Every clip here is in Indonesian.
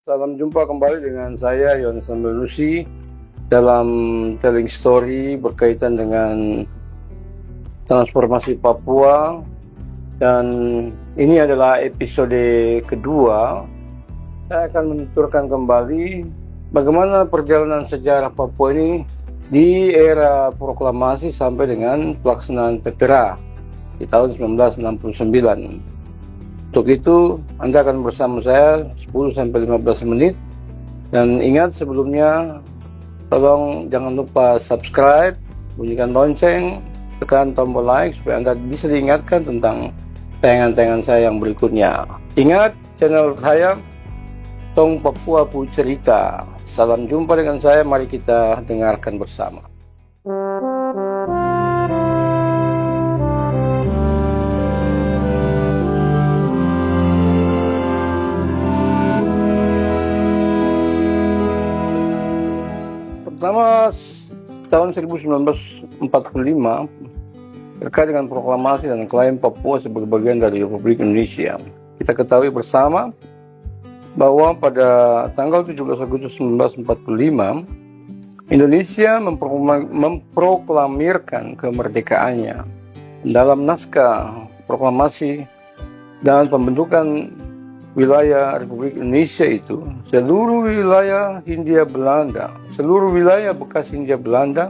Salam jumpa kembali dengan saya Yohanes Sambelusi dalam telling story berkaitan dengan transformasi Papua, dan ini adalah episode kedua. Saya akan menuturkan kembali bagaimana perjalanan sejarah Papua ini di era proklamasi sampai dengan pelaksanaan PPRA di tahun 1969. Untuk itu, Anda akan bersama saya 10-15 menit. Dan ingat sebelumnya, tolong jangan lupa subscribe, bunyikan lonceng, tekan tombol like supaya Anda bisa diingatkan tentang tayangan-tayangan saya yang berikutnya. Ingat, channel saya Tong Papua Pu Cerita. Salam jumpa dengan saya, mari kita dengarkan bersama. Pertama, tahun 1945 terkait dengan proklamasi dan klaim Papua sebagai bagian dari Republik Indonesia. Kita ketahui bersama bahwa pada tanggal 17 Agustus 1945 Indonesia memproklamirkan kemerdekaannya. Dalam naskah proklamasi dan pembentukan wilayah Republik Indonesia itu, seluruh wilayah Hindia Belanda, seluruh wilayah bekas Hindia Belanda,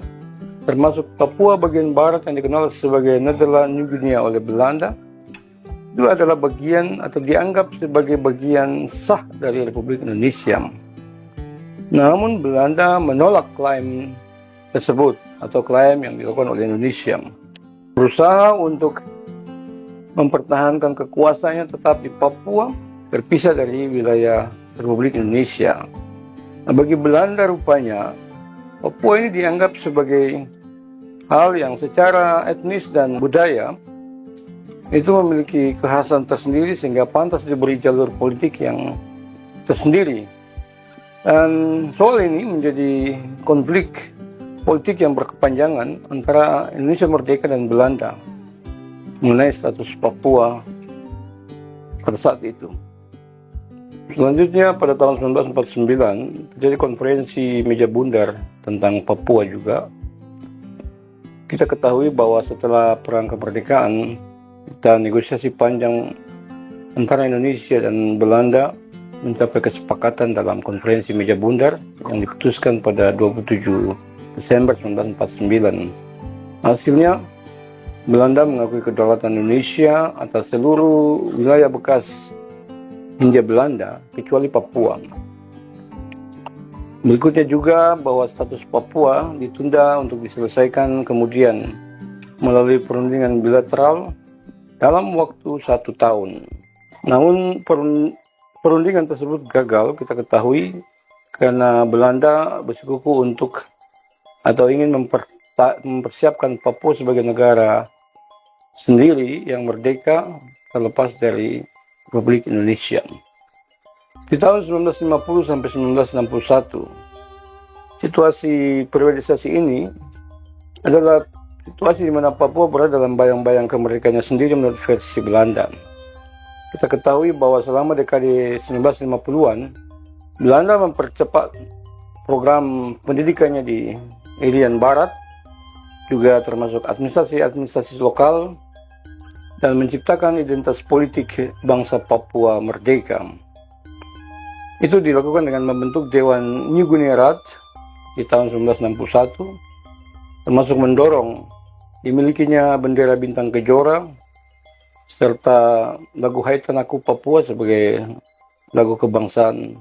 termasuk Papua bagian barat yang dikenal sebagai Nederland New Guinea oleh Belanda, itu adalah bagian atau dianggap sebagai bagian sah dari Republik Indonesia. Namun Belanda menolak klaim tersebut atau klaim yang dilakukan oleh Indonesia, berusaha untuk mempertahankan kekuasaannya tetap di Papua, terpisah dari wilayah Republik Indonesia. Nah, bagi Belanda rupanya Papua ini dianggap sebagai hal yang secara etnis dan budaya itu memiliki kekhasan tersendiri sehingga pantas diberi jalur politik yang tersendiri. Dan soal ini menjadi konflik politik yang berkepanjangan antara Indonesia Merdeka dan Belanda mengenai status Papua pada saat itu. Selanjutnya pada tahun 1949 terjadi konferensi meja bundar tentang Papua juga. Kita ketahui bahwa setelah perang kemerdekaan dan negosiasi panjang antara Indonesia dan Belanda mencapai kesepakatan dalam konferensi meja bundar yang diputuskan pada 27 Desember 1949. Hasilnya, Belanda mengakui kedaulatan Indonesia atas seluruh wilayah bekas Hindia Belanda kecuali Papua. Berikutnya juga bahwa status Papua ditunda untuk diselesaikan kemudian melalui perundingan bilateral dalam waktu 1 tahun. Namun perundingan tersebut gagal, kita ketahui, karena Belanda bersikukuh untuk atau ingin mempersiapkan Papua sebagai negara sendiri yang merdeka terlepas dari Republik Indonesia. Di tahun 1950 sampai 1961, situasi privatisasi ini adalah situasi di mana Papua berada dalam bayang-bayang kemerdekaannya sendiri menurut versi Belanda. Kita ketahui bahwa selama dekade 1950-an, Belanda mempercepat program pendidikannya di Irian Barat, juga termasuk administrasi lokal, dan menciptakan identitas politik bangsa Papua merdeka. Itu dilakukan dengan membentuk Dewan New Guinea Rat di tahun 1961, termasuk mendorong dimilikinya bendera bintang kejora serta lagu Hai Tanahku Papua sebagai lagu kebangsaan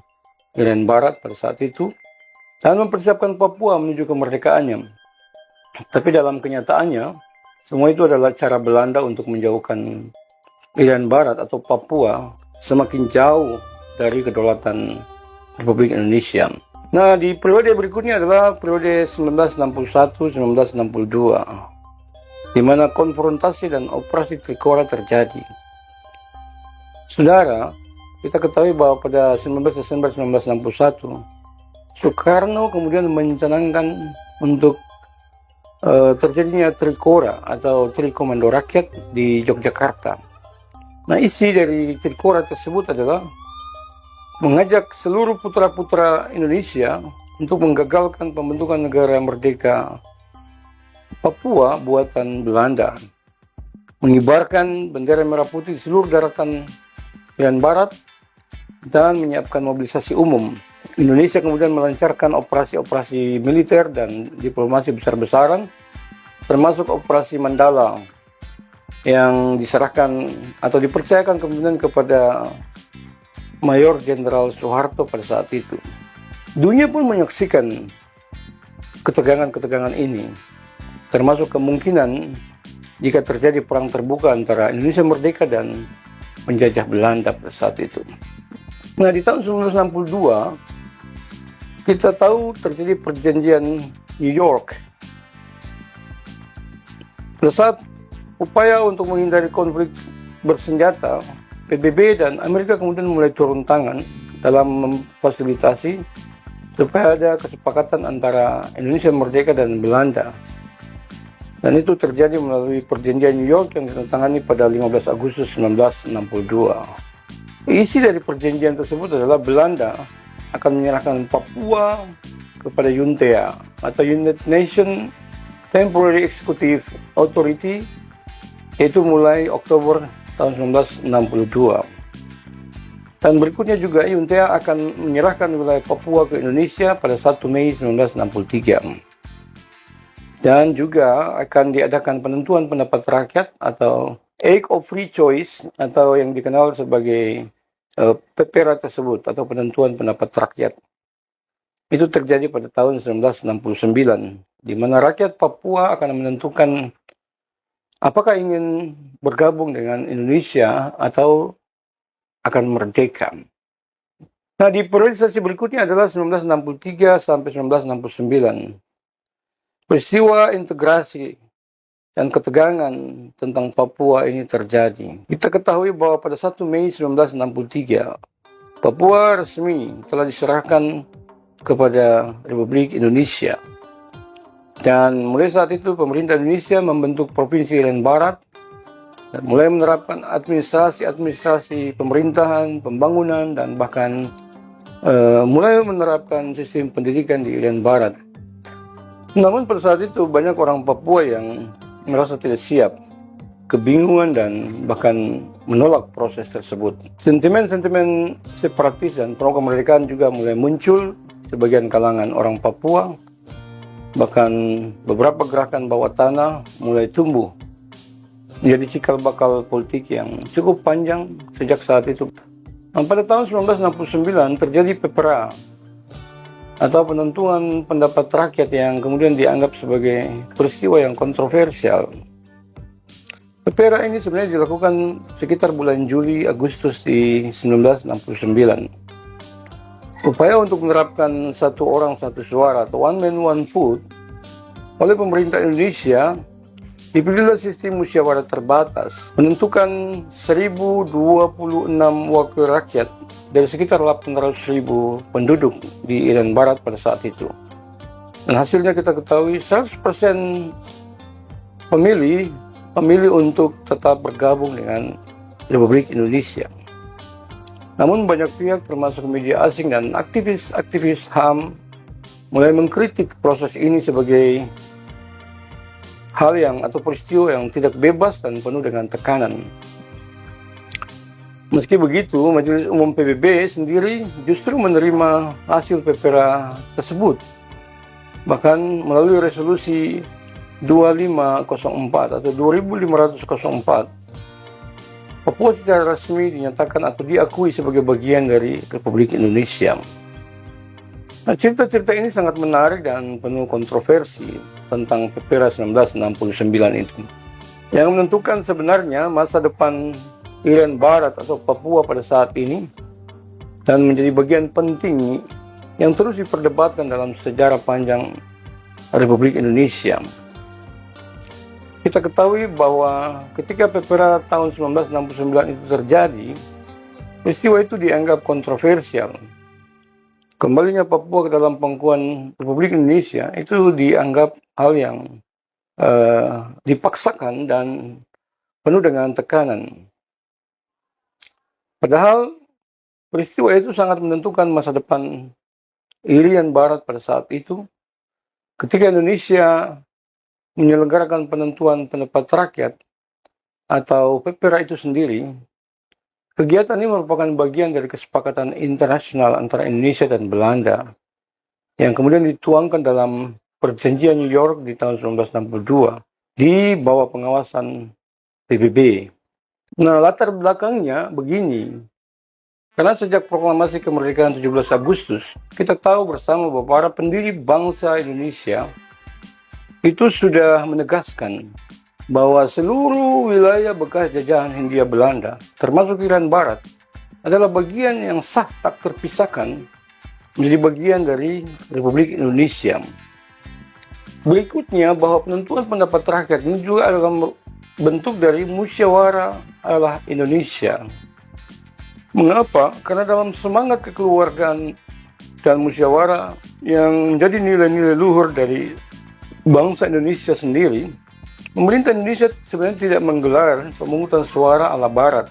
Irian Barat pada saat itu, dan mempersiapkan Papua menuju kemerdekaannya. Tapi dalam kenyataannya, semua itu adalah cara Belanda untuk menjauhkan Irian Barat atau Papua semakin jauh dari kedaulatan Republik Indonesia. Nah, di periode berikutnya adalah periode 1961-1962, di mana konfrontasi dan operasi Trikora terjadi. Saudara, kita ketahui bahwa pada 19 Desember 1961, Soekarno kemudian mencanangkan untuk terjadinya Trikora atau Trikomando Rakyat di Yogyakarta. Nah, isi dari Trikora tersebut adalah mengajak seluruh putra-putra Indonesia untuk menggagalkan pembentukan negara merdeka Papua buatan Belanda, mengibarkan bendera merah putih di seluruh daratan Irian Barat, dan menyiapkan mobilisasi umum. Indonesia kemudian melancarkan operasi-operasi militer dan diplomasi besar-besaran, termasuk operasi Mandala, yang diserahkan atau dipercayakan kemudian kepada Mayor Jenderal Soeharto pada saat itu. Dunia pun menyaksikan ketegangan-ketegangan ini, termasuk kemungkinan jika terjadi perang terbuka antara Indonesia merdeka dan penjajah Belanda pada saat itu. Nah, di tahun 1962, kita tahu terjadi perjanjian New York. Pada saat upaya untuk menghindari konflik bersenjata, PBB dan Amerika kemudian mulai turun tangan dalam memfasilitasi supaya ada kesepakatan antara Indonesia merdeka dan Belanda. Dan itu terjadi melalui perjanjian New York yang ditandatangani pada 15 Agustus 1962. Isi dari perjanjian tersebut adalah Belanda akan menyerahkan Papua kepada UNTEA atau United Nations Temporary Executive Authority, yaitu mulai Oktober tahun 1962. Dan berikutnya juga UNTEA akan menyerahkan wilayah Papua ke Indonesia pada 1 Mei 1963. Dan juga akan diadakan penentuan pendapat rakyat atau Act of Free Choice, atau yang dikenal sebagai PEPERA tersebut, atau penentuan pendapat rakyat. Itu terjadi pada tahun 1969, di mana rakyat Papua akan menentukan apakah ingin bergabung dengan Indonesia atau akan merdeka. Nah, di periodisasi berikutnya adalah 1963 sampai 1969. Peristiwa integrasi dan ketegangan tentang Papua ini terjadi. Kita ketahui bahwa pada 1 Mei 1963, Papua resmi telah diserahkan kepada Republik Indonesia. Dan mulai saat itu pemerintah Indonesia membentuk Provinsi Irian Barat dan mulai menerapkan administrasi pemerintahan, pembangunan, dan bahkan mulai menerapkan sistem pendidikan di Irian Barat. Namun pada saat itu banyak orang Papua yang merasa tidak siap, kebingungan, dan bahkan menolak proses tersebut. Sentimen-sentimen separatis dan pro kemerdekaan juga mulai muncul sebagian kalangan orang Papua. Bahkan beberapa gerakan bawah tanah mulai tumbuh menjadi cikal bakal politik yang cukup panjang sejak saat itu. Pada tahun 1969 terjadi PEPERA atau penentuan pendapat rakyat yang kemudian dianggap sebagai peristiwa yang kontroversial. PEPERA ini sebenarnya dilakukan sekitar bulan Juli Agustus di 1969. Upaya untuk menerapkan satu orang satu suara atau one man one vote oleh pemerintah Indonesia, dipilihlah sistem musyawarah terbatas menentukan 1026 wakil rakyat dari sekitar 800.000 penduduk di Irian Barat pada saat itu. Dan hasilnya kita ketahui 100% pemilih untuk tetap bergabung dengan Republik Indonesia. Namun banyak pihak termasuk media asing dan aktivis HAM mulai mengkritik proses ini sebagai hal atau peristiwa yang tidak bebas dan penuh dengan tekanan. Meski begitu, Majelis Umum PBB sendiri justru menerima hasil PEPERA tersebut. Bahkan melalui resolusi 2504 atau 2504, Papua secara resmi dinyatakan atau diakui sebagai bagian dari Republik Indonesia. Nah, cerita-cerita ini sangat menarik dan penuh kontroversi tentang PEPERA 1969 itu, yang menentukan sebenarnya masa depan Irian Barat atau Papua pada saat ini, dan menjadi bagian penting yang terus diperdebatkan dalam sejarah panjang Republik Indonesia. Kita ketahui bahwa ketika PEPERA tahun 1969 itu terjadi, peristiwa itu dianggap kontroversial. Kembalinya Papua ke dalam pangkuan Republik Indonesia itu dianggap hal yang dipaksakan dan penuh dengan tekanan. Padahal peristiwa itu sangat menentukan masa depan Irian Barat pada saat itu, ketika Indonesia menyelenggarakan penentuan pendapat rakyat atau PPRA itu sendiri. Kegiatan ini merupakan bagian dari kesepakatan internasional antara Indonesia dan Belanda yang kemudian dituangkan dalam Perjanjian New York di tahun 1962 di bawah pengawasan PBB. Nah, latar belakangnya begini. Karena sejak proklamasi kemerdekaan 17 Agustus, kita tahu bersama bahwa para pendiri bangsa Indonesia itu sudah menegaskan bahwa seluruh wilayah bekas jajahan Hindia Belanda, termasuk Irian Barat, adalah bagian yang sah tak terpisahkan menjadi bagian dari Republik Indonesia. Berikutnya, bahwa penentuan pendapat rakyat ini juga adalah bentuk dari musyawarah ala Indonesia. Mengapa? Karena dalam semangat kekeluargaan dan musyawarah yang menjadi nilai-nilai luhur dari bangsa Indonesia sendiri, pemerintah Indonesia sebenarnya tidak menggelar pemungutan suara ala Barat,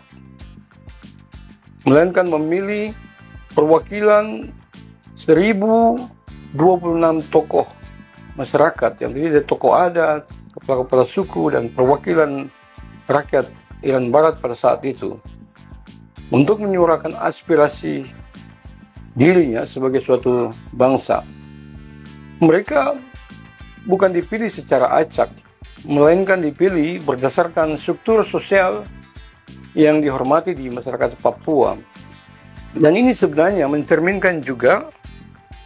melainkan memilih perwakilan 1026 tokoh masyarakat yang terdiri dari tokoh adat, kepala-kepala suku, dan perwakilan rakyat Irian Barat pada saat itu untuk menyuarakan aspirasi dirinya sebagai suatu bangsa. Mereka bukan dipilih secara acak, melainkan dipilih berdasarkan struktur sosial yang dihormati di masyarakat Papua. Dan ini sebenarnya mencerminkan juga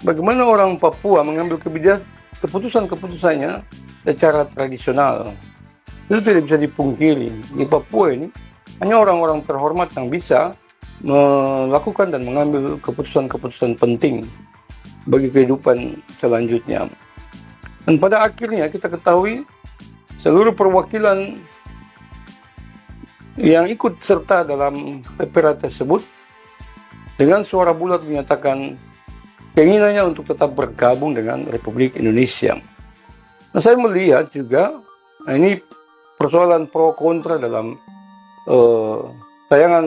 bagaimana orang Papua mengambil keputusan-keputusannya secara tradisional. Itu tidak bisa dipungkiri. Di Papua ini hanya orang-orang terhormat yang bisa melakukan dan mengambil keputusan-keputusan penting bagi kehidupan selanjutnya. Dan pada akhirnya kita ketahui seluruh perwakilan yang ikut serta dalam PPRA tersebut dengan suara bulat menyatakan keinginannya untuk tetap bergabung dengan Republik Indonesia. Nah, saya melihat juga ini persoalan pro kontra dalam tayangan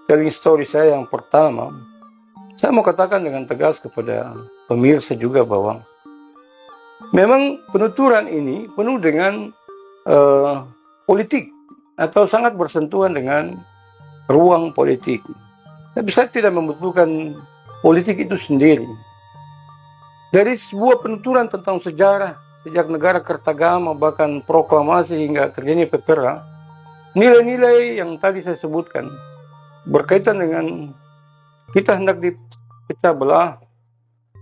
telling story saya yang pertama. Saya mau katakan dengan tegas kepada pemirsa juga bahwa memang penuturan ini penuh dengan politik atau sangat bersentuhan dengan ruang politik. Tapi saya tidak membutuhkan politik itu sendiri. Dari sebuah penuturan tentang sejarah, sejak negara Kertagama bahkan proklamasi hingga terjadinya PPRA, nilai-nilai yang tadi saya sebutkan berkaitan dengan kita hendak dipecah belah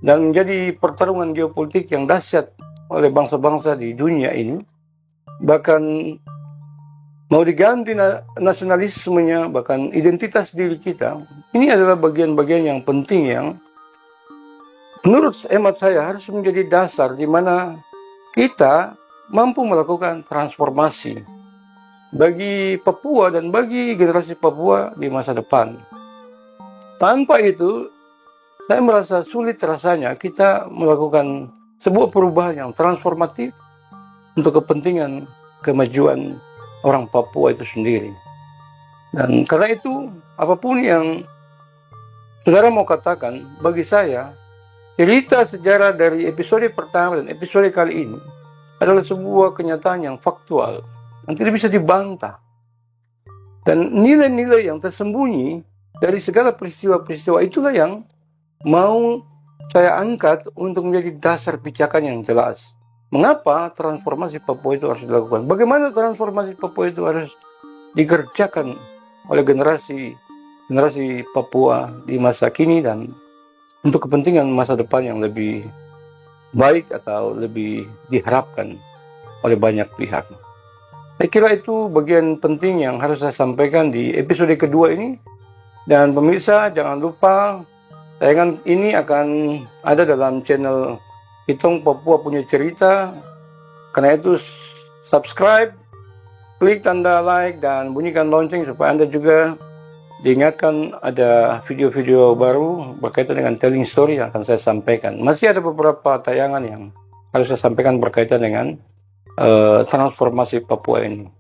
dan menjadi pertarungan geopolitik yang dahsyat oleh bangsa-bangsa di dunia ini, bahkan mau diganti nasionalismenya, bahkan identitas diri kita. Ini adalah bagian-bagian yang penting yang menurut hemat saya harus menjadi dasar di mana kita mampu melakukan transformasi bagi Papua dan bagi generasi Papua di masa depan. Tanpa itu, saya merasa sulit rasanya kita melakukan sebuah perubahan yang transformatif untuk kepentingan kemajuan orang Papua itu sendiri. Dan karena itu, apapun yang saudara mau katakan, bagi saya, cerita sejarah dari episode pertama dan episode kali ini adalah sebuah kenyataan yang faktual, yang tidak bisa dibantah. Dan nilai-nilai yang tersembunyi dari segala peristiwa-peristiwa itulah yang mau saya angkat untuk menjadi dasar pijakan yang jelas. Mengapa transformasi Papua itu harus dilakukan? Bagaimana transformasi Papua itu harus dikerjakan oleh generasi Papua di masa kini dan untuk kepentingan masa depan yang lebih baik atau lebih diharapkan oleh banyak pihak. Saya kira itu bagian penting yang harus saya sampaikan di episode kedua ini. Dan pemirsa, jangan lupa tayangan ini akan ada dalam channel Hitong Papua Punya Cerita. Karena itu subscribe, klik tanda like, dan bunyikan lonceng supaya Anda juga diingatkan ada video-video baru berkaitan dengan telling story yang akan saya sampaikan. Masih ada beberapa tayangan yang harus saya sampaikan berkaitan dengan transformasi Papua ini.